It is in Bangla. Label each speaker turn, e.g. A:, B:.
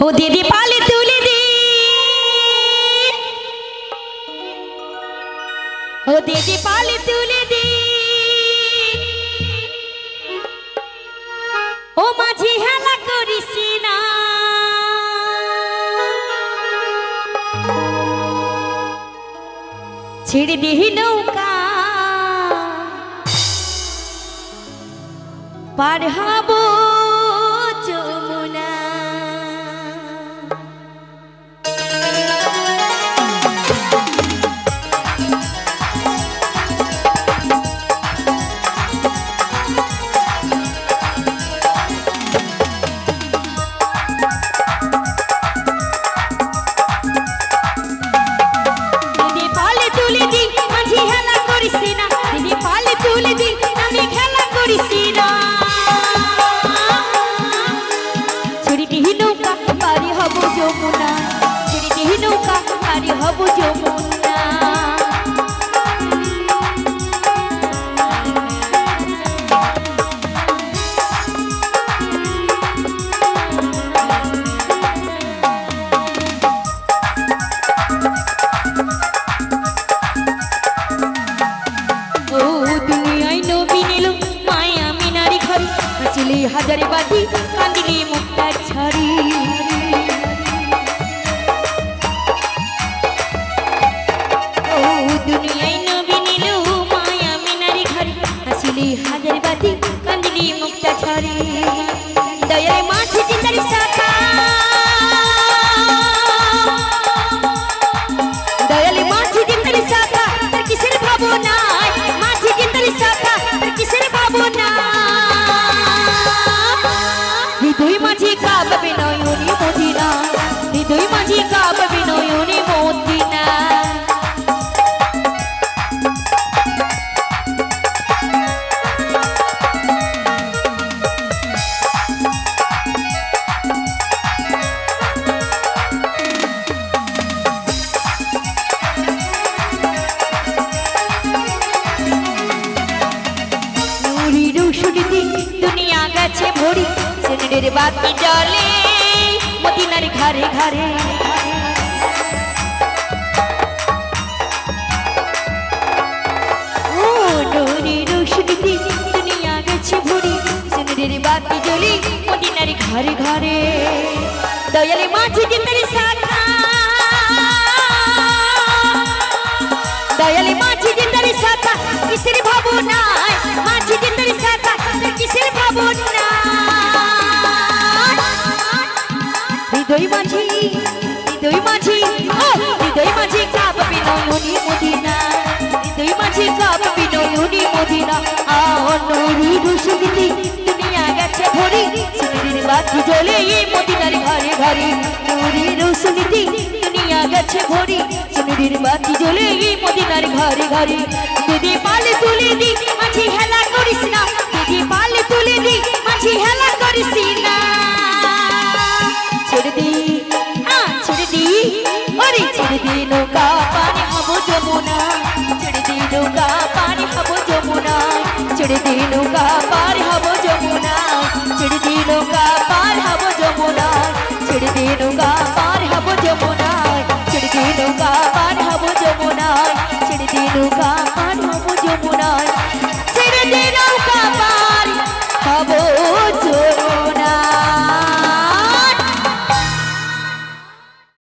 A: ও দিদি পালে তুলে দি, ও দিদি পালে তুলে দি, ও মাঝি হেলা করিস না, ছেড়ে দিহি নৌকা পার হব যমুনা। হাজারে বাজি কান্দিলে মুক্তার ছড়ি, ও দুনিয়ায় নবী নীল মায়া মিনারি ঘরে হাসিলে হাজারে বাজি কান্দিলে মুক্তার ছড়ি। দয়ালে মাঝি জিন্দারি শাখা, দয়ালে মাঝি জিন্দারি শাখা তার কিসের ভাবনা, মাঝি জিন্দারি শাখা তার কিসের ভাবনা। হৃদয় মাঝি কাঁপবে নয়নে মদিনা, হৃদয় মাঝি কাঁপবে নয়নে মদিনা। নুরির সুরিতে দুনিয়া গেছে ভরি, সেনের বাতি জলে মদিনার ঘরে ঘরে। ও নূরের রোশনীতে দুনিয়া গেছে ভরি, সেনের বাতি জলে মদিনার ঘরে ঘরে। দয়ালে মাঝি জিন্দারি শাখা, দয়ালে মাঝি জিন্দারি শাখা কিসের ভাবনা, মাঝি জিন্দারি শাখা কিসের ভাবনা। হৃদয় মাঝি, হৃদয় মাঝি, ও হৃদয় মাঝি কাঁপবে নয়নে মদিনা, হৃদয় মাঝি কাঁপবে নয়নে মদিনা। নুরির রোশনীতে দুনিয়া গেছে ভরি, সেনের বাতি জ্বলে মদিনার ঘরে ঘরে। নুরির রোশনীতে দুনিয়া গেছে ভরি, সেনের বাতি জ্বলে মদিনার ঘরে ঘরে। দিদি পালে তুলে দি মাঝি হেলা করিস না, দিদি পালে তুলে দি মাঝি হেলা করিস না। ছেড়ে দি, ছেড়ে দি, ওরে ছেড়ে দি নৌকা পানি হব যমুনা, ছেড়ে দি নৌকা পানি হব যমুনা, ছেড়ে দি নৌকা পার হব যমুনা, ছেড়ে দি নৌকা পার হব যমুনা, ছেড়ে দি নৌকা পার হব যমুনা, ছেড়ে দি নৌকা পার হব যমুনা, ছেড়ে দি নৌকা পার হব যমুনা, ছেড়ে দি নৌকা পার হব যমুনা।